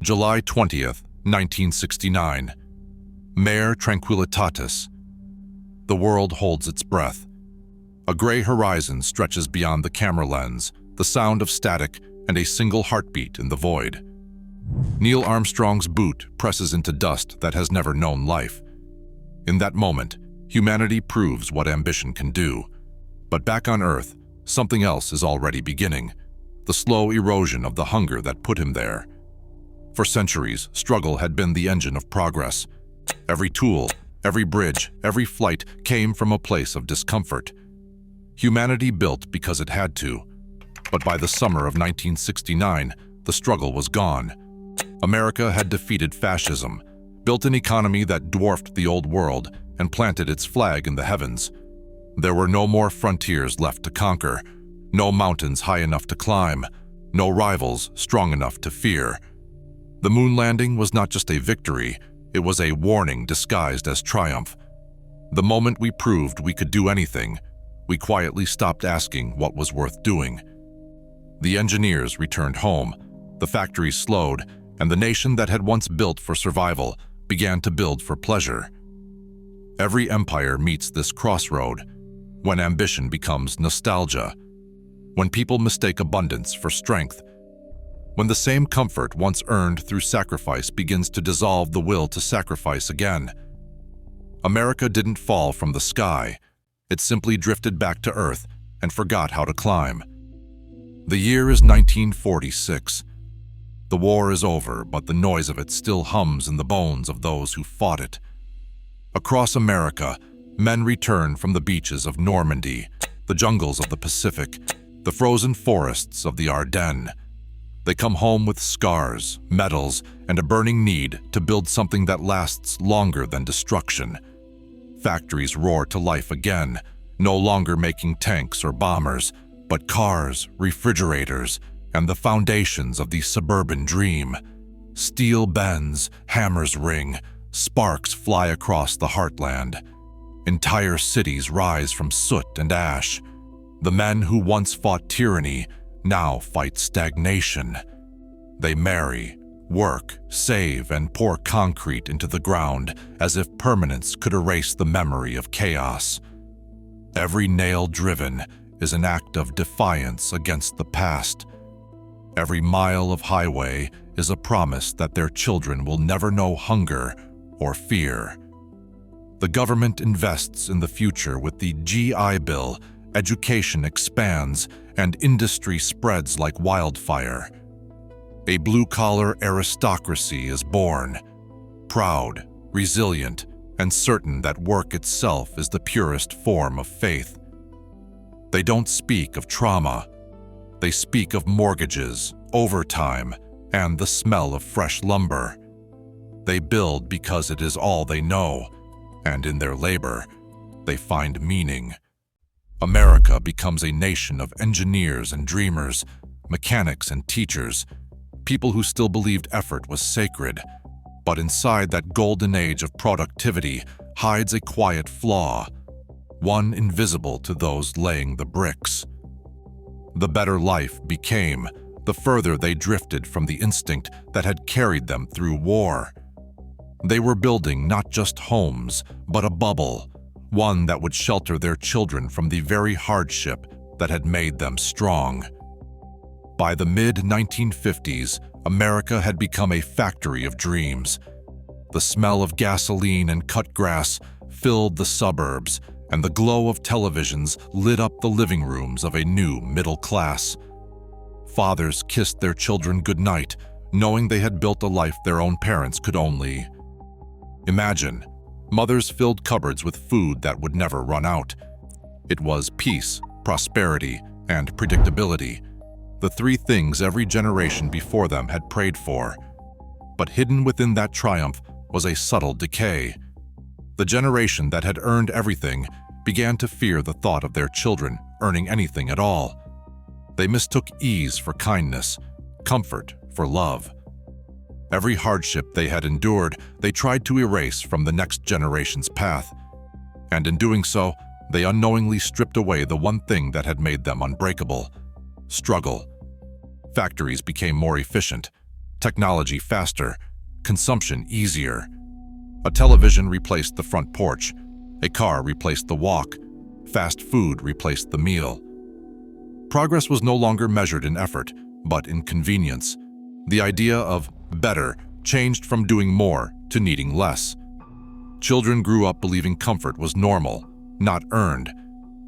July 20th, 1969. Mare Tranquillitatis. The world holds its breath. A gray horizon stretches beyond the camera lens, the sound of static and a single heartbeat in the void. Neil Armstrong's boot presses into dust that has never known life. In that moment, humanity proves what ambition can do. But back on Earth, something else is already beginning. The slow erosion of the hunger that put him there. For centuries, struggle had been the engine of progress. Every tool, every bridge, every flight came from a place of discomfort. Humanity built because it had to. But by the summer of 1969, the struggle was gone. America had defeated fascism, built an economy that dwarfed the old world, and planted its flag in the heavens. There were no more frontiers left to conquer, no mountains high enough to climb, no rivals strong enough to fear. The moon landing was not just a victory, it was a warning disguised as triumph. The moment we proved we could do anything, we quietly stopped asking what was worth doing. The engineers returned home, the factories slowed, and the nation that had once built for survival began to build for pleasure. Every empire meets this crossroad, when ambition becomes nostalgia, when people mistake abundance for strength, when the same comfort once earned through sacrifice begins to dissolve the will to sacrifice again. America didn't fall from the sky, it simply drifted back to Earth and forgot how to climb. The year is 1946. The war is over, but the noise of it still hums in the bones of those who fought it. Across America, men return from the beaches of Normandy, the jungles of the Pacific, the frozen forests of the Ardennes. They come home with scars, medals, and a burning need to build something that lasts longer than destruction. Factories roar to life again, no longer making tanks or bombers, but cars, refrigerators, and the foundations of the suburban dream. Steel bends, hammers ring, sparks fly across the heartland. Entire cities rise from soot and ash. The men who once fought tyranny now fight stagnation. They marry, work, save, and pour concrete into the ground as if permanence could erase the memory of chaos. Every nail driven is an act of defiance against the past. Every mile of highway is a promise that their children will never know hunger or fear. The government invests in the future with the GI Bill, education expands, and industry spreads like wildfire. A blue-collar aristocracy is born, proud, resilient, and certain that work itself is the purest form of faith. They don't speak of trauma. They speak of mortgages, overtime, and the smell of fresh lumber. They build because it is all they know, and in their labor, they find meaning. America becomes a nation of engineers and dreamers, mechanics and teachers, people who still believed effort was sacred. But inside that golden age of productivity hides a quiet flaw, one invisible to those laying the bricks. The better life became, the further they drifted from the instinct that had carried them through war. They were building not just homes, but a bubble, one that would shelter their children from the very hardship that had made them strong. By the mid-1950s, America had become a factory of dreams. The smell of gasoline and cut grass filled the suburbs, and the glow of televisions lit up the living rooms of a new middle class. Fathers kissed their children goodnight, knowing they had built a life their own parents could only imagine. Mothers filled cupboards with food that would never run out. It was peace, prosperity, and predictability, the three things every generation before them had prayed for. But hidden within that triumph was a subtle decay. The generation that had earned everything began to fear the thought of their children earning anything at all. They mistook ease for kindness, comfort for love. Every hardship they had endured, they tried to erase from the next generation's path. And in doing so, they unknowingly stripped away the one thing that had made them unbreakable: struggle. Factories became more efficient. technology faster, consumption easier. A television replaced the front porch, a car replaced the walk, fast food replaced the meal. Progress was no longer measured in effort, but in convenience. The idea of better changed from doing more to needing less. Children grew up believing comfort was normal, not earned.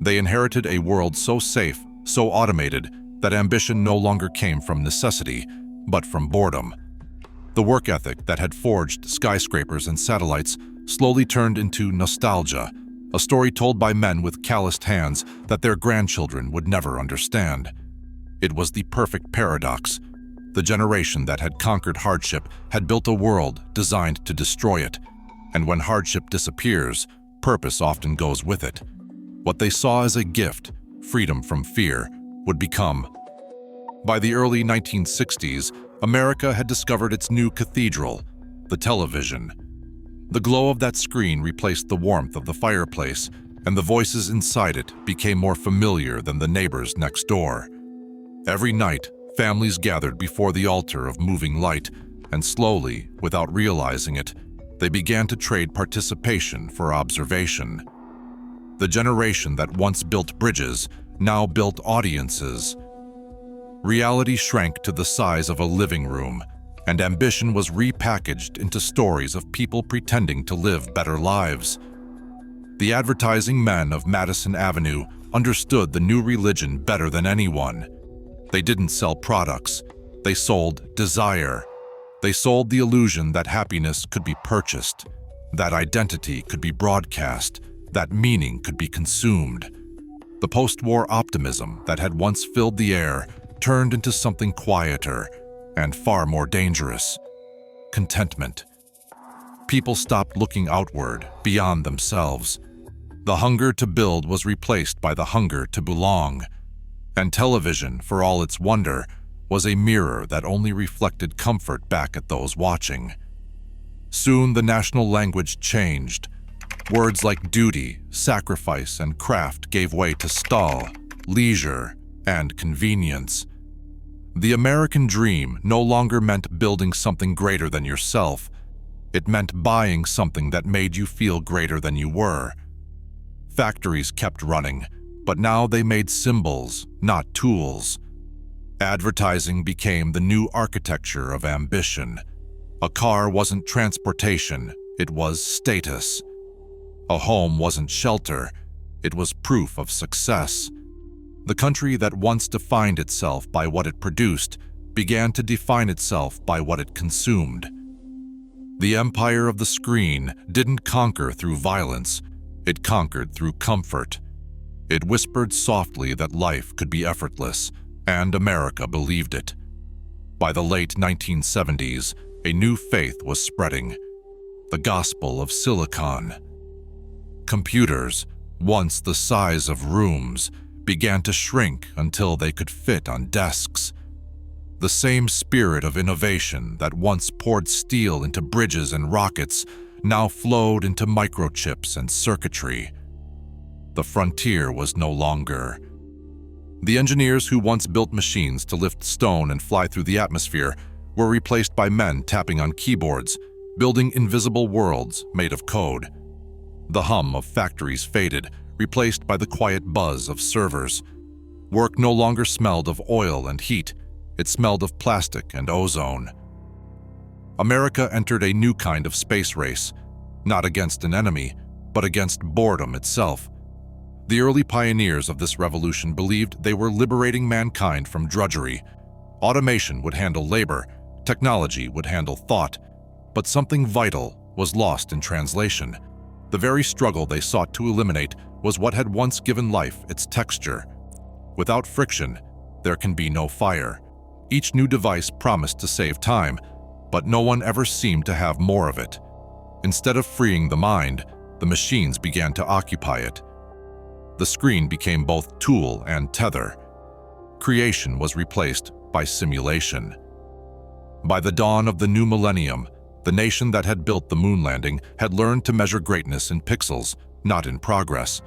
They inherited a world so safe, so automated, that ambition no longer came from necessity, but from boredom. The work ethic that had forged skyscrapers and satellites slowly turned into nostalgia, a story told by men with calloused hands that their grandchildren would never understand. It was the perfect paradox. The generation that had conquered hardship had built a world designed to destroy it, and when hardship disappears, purpose often goes with it. What they saw as a gift, freedom from fear, would become. By the early 1960s, America had discovered its new cathedral, the television. The glow of that screen replaced the warmth of the fireplace, and the voices inside it became more familiar than the neighbors next door. Every night, families gathered before the altar of moving light, and slowly, without realizing it, they began to trade participation for observation. The generation that once built bridges now built audiences. Reality shrank to the size of a living room, and ambition was repackaged into stories of people pretending to live better lives. The advertising men of Madison Avenue understood the new religion better than anyone. They didn't sell products, they sold desire. They sold the illusion that happiness could be purchased, that identity could be broadcast, that meaning could be consumed. The post-war optimism that had once filled the air turned into something quieter and far more dangerous: contentment. People stopped looking outward, beyond themselves. The hunger to build was replaced by the hunger to belong. And television, for all its wonder, was a mirror that only reflected comfort back at those watching. Soon the national language changed. Words like duty, sacrifice, and craft gave way to stall, leisure, and convenience. The American dream no longer meant building something greater than yourself. It meant buying something that made you feel greater than you were. Factories kept running, but now they made symbols, not tools. Advertising became the new architecture of ambition. A car wasn't transportation, it was status. A home wasn't shelter, it was proof of success. The country that once defined itself by what it produced began to define itself by what it consumed. The empire of the screen didn't conquer through violence, it conquered through comfort. It whispered softly that life could be effortless, and America believed it. By the late 1970s, a new faith was spreading: the gospel of silicon. Computers, once the size of rooms, began to shrink until they could fit on desks. The same spirit of innovation that once poured steel into bridges and rockets now flowed into microchips and circuitry. The frontier was no longer. The engineers who once built machines to lift stone and fly through the atmosphere were replaced by men tapping on keyboards, building invisible worlds made of code. The hum of factories faded, replaced by the quiet buzz of servers. Work no longer smelled of oil and heat, it smelled of plastic and ozone. America entered a new kind of space race, not against an enemy, but against boredom itself. The early pioneers of this revolution believed they were liberating mankind from drudgery. Automation would handle labor, technology would handle thought, but something vital was lost in translation. The very struggle they sought to eliminate was what had once given life its texture. Without friction, there can be no fire. Each new device promised to save time, but no one ever seemed to have more of it. Instead of freeing the mind, the machines began to occupy it. The screen became both tool and tether. Creation was replaced by simulation. By the dawn of the new millennium, the nation that had built the moon landing had learned to measure greatness in pixels, not in progress.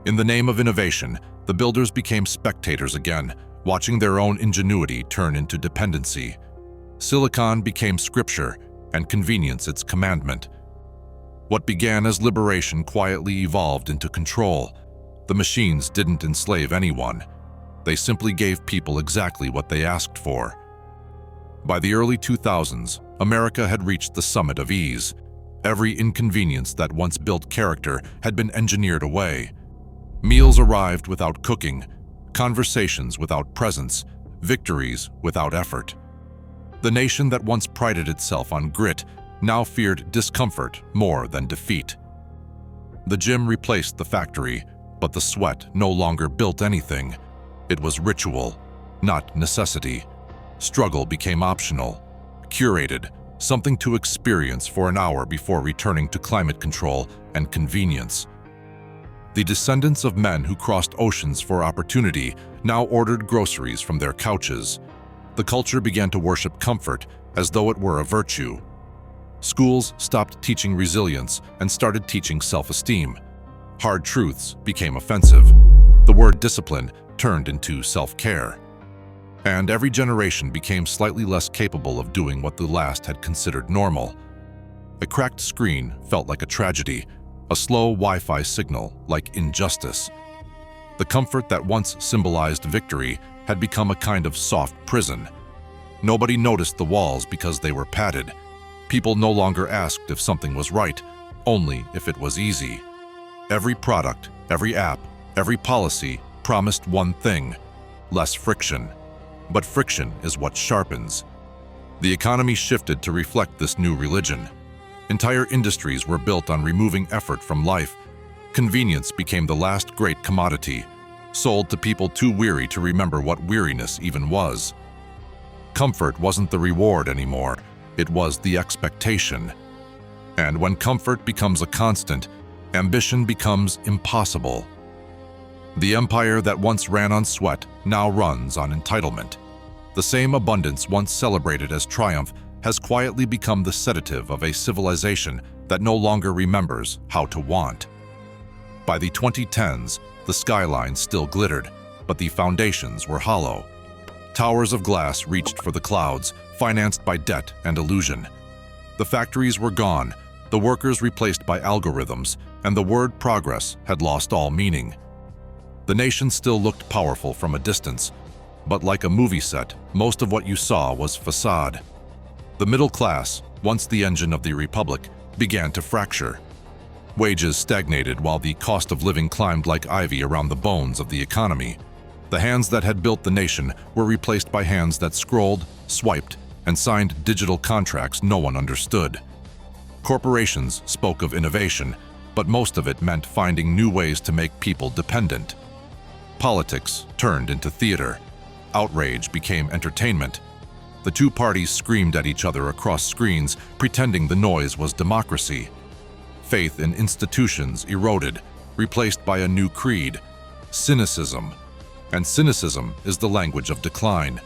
In the name of innovation, the builders became spectators again, watching their own ingenuity turn into dependency. Silicon became scripture, and convenience its commandment. What began as liberation quietly evolved into control. The machines didn't enslave anyone. They simply gave people exactly what they asked for. By the early 2000s, America had reached the summit of ease. Every inconvenience that once built character had been engineered away. Meals arrived without cooking, conversations without presence, victories without effort. The nation that once prided itself on grit now feared discomfort more than defeat. The gym replaced the factory, but the sweat no longer built anything. It was ritual, not necessity. Struggle became optional, curated, something to experience for an hour before returning to climate control and convenience. The descendants of men who crossed oceans for opportunity now ordered groceries from their couches. The culture began to worship comfort as though it were a virtue. Schools stopped teaching resilience and started teaching self-esteem. Hard truths became offensive. The word discipline turned into self-care. And every generation became slightly less capable of doing what the last had considered normal. A cracked screen felt like a tragedy, a slow Wi-Fi signal like injustice. The comfort that once symbolized victory had become a kind of soft prison. Nobody noticed the walls because they were padded. People no longer asked if something was right, only if it was easy. Every product, every app, every policy promised one thing: less friction. But friction is what sharpens. The economy shifted to reflect this new religion. Entire industries were built on removing effort from life. Convenience became the last great commodity, sold to people too weary to remember what weariness even was. Comfort wasn't the reward anymore, it was the expectation. And when comfort becomes a constant, ambition becomes impossible. The empire that once ran on sweat now runs on entitlement. The same abundance once celebrated as triumph has quietly become the sedative of a civilization that no longer remembers how to want. By the 2010s, the skyline still glittered, but the foundations were hollow. Towers of glass reached for the clouds, financed by debt and illusion. The factories were gone, the workers replaced by algorithms, and the word progress had lost all meaning. The nation still looked powerful from a distance, but like a movie set, most of what you saw was facade. The middle class, once the engine of the republic, began to fracture. Wages stagnated while the cost of living climbed like ivy around the bones of the economy. The hands that had built the nation were replaced by hands that scrolled, swiped, and signed digital contracts no one understood. Corporations spoke of innovation, but most of it meant finding new ways to make people dependent. Politics turned into theater. Outrage became entertainment. The two parties screamed at each other across screens, pretending the noise was democracy. Faith in institutions eroded, replaced by a new creed: cynicism. And cynicism is the language of decline.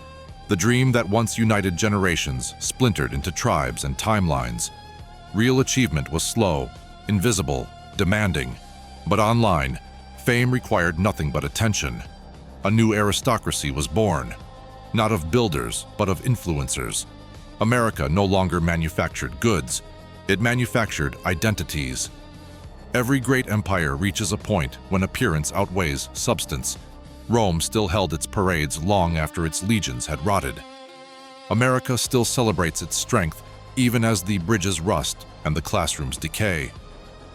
The dream that once united generations splintered into tribes and timelines. Real achievement was slow, invisible, demanding. But online, fame required nothing but attention. A new aristocracy was born, not of builders, but of influencers. America no longer manufactured goods, it manufactured identities. Every great empire reaches a point when appearance outweighs substance. Rome still held its parades long after its legions had rotted. America still celebrates its strength even as the bridges rust and the classrooms decay.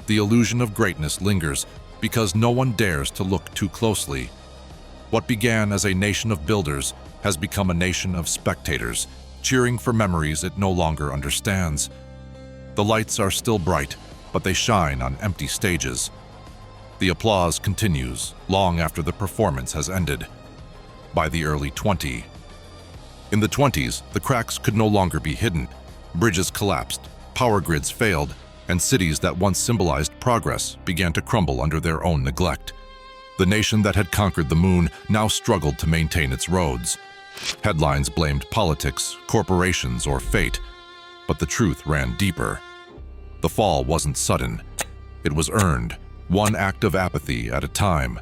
The illusion of greatness lingers because no one dares to look too closely. What began as a nation of builders has become a nation of spectators, cheering for memories it no longer understands. The lights are still bright, but they shine on empty stages. The applause continues long after the performance has ended. By the early 20s. In the 20s, the cracks could no longer be hidden. Bridges collapsed, power grids failed, and cities that once symbolized progress began to crumble under their own neglect. The nation that had conquered the moon now struggled to maintain its roads. Headlines blamed politics, corporations, or fate, but the truth ran deeper. The fall wasn't sudden. It was earned, one act of apathy at a time.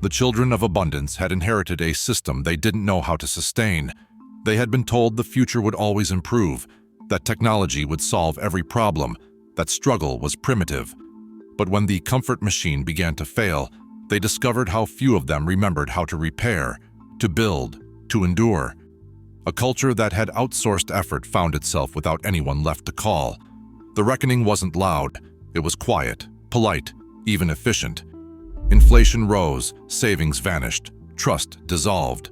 The children of abundance had inherited a system they didn't know how to sustain. They had been told the future would always improve, that technology would solve every problem, that struggle was primitive. But when the comfort machine began to fail, they discovered how few of them remembered how to repair, to build, to endure. A culture that had outsourced effort found itself without anyone left to call. The reckoning wasn't loud, it was quiet, polite, even efficient. Inflation rose, savings vanished, trust dissolved.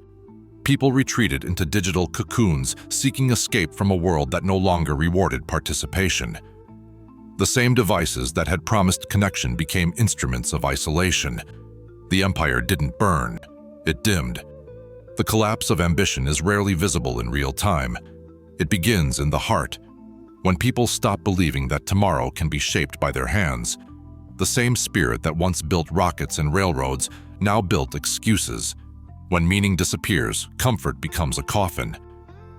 People retreated into digital cocoons, seeking escape from a world that no longer rewarded participation. The same devices that had promised connection became instruments of isolation. The empire didn't burn, it dimmed. The collapse of ambition is rarely visible in real time. It begins in the heart, when people stop believing that tomorrow can be shaped by their hands. The same spirit that once built rockets and railroads now built excuses. When meaning disappears, comfort becomes a coffin.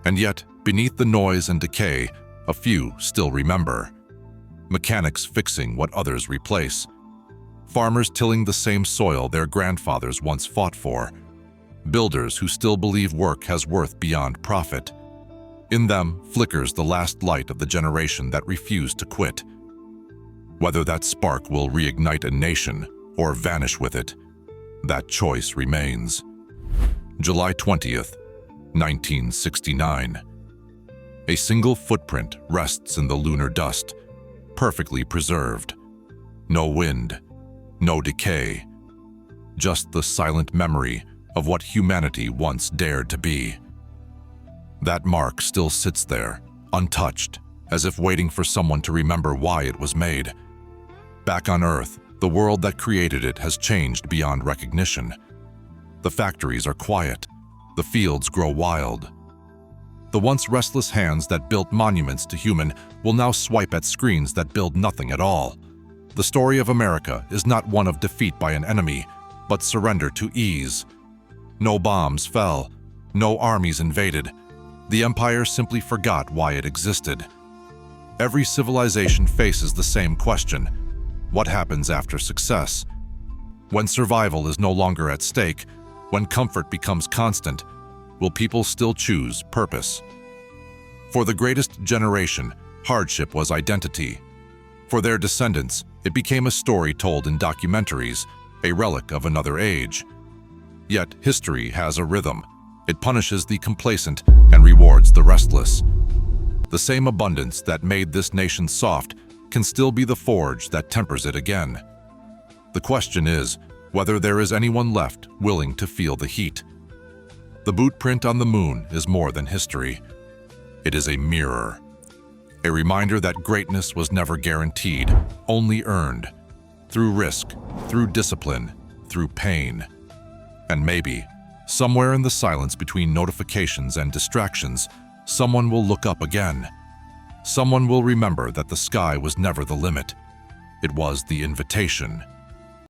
And yet, beneath the noise and decay, a few still remember. Mechanics fixing what others replace. Farmers tilling the same soil their grandfathers once fought for. Builders who still believe work has worth beyond profit. In them flickers the last light of the generation that refused to quit. Whether that spark will reignite a nation or vanish with it, that choice remains. July 20th, 1969. A single footprint rests in the lunar dust, perfectly preserved. No wind, no decay, just the silent memory of what humanity once dared to be. That mark still sits there, untouched, as if waiting for someone to remember why it was made. Back on Earth, the world that created it has changed beyond recognition. The factories are quiet. The fields grow wild. The once restless hands that built monuments to human will now swipe at screens that build nothing at all. The story of America is not one of defeat by an enemy, but surrender to ease. No bombs fell. No armies invaded. The empire simply forgot why it existed. Every civilization faces the same question: what happens after success? When survival is no longer at stake, when comfort becomes constant, will people still choose purpose? For the greatest generation, hardship was identity. For their descendants, it became a story told in documentaries, a relic of another age. Yet history has a rhythm. It punishes the complacent and rewards the restless. The same abundance that made this nation soft can still be the forge that tempers it again. The question is whether there is anyone left willing to feel the heat. The boot print on the moon is more than history. It is a mirror. A reminder that greatness was never guaranteed, only earned. Through risk, through discipline, through pain. And maybe, somewhere in the silence between notifications and distractions, someone will look up again. Someone will remember that the sky was never the limit. It was the invitation.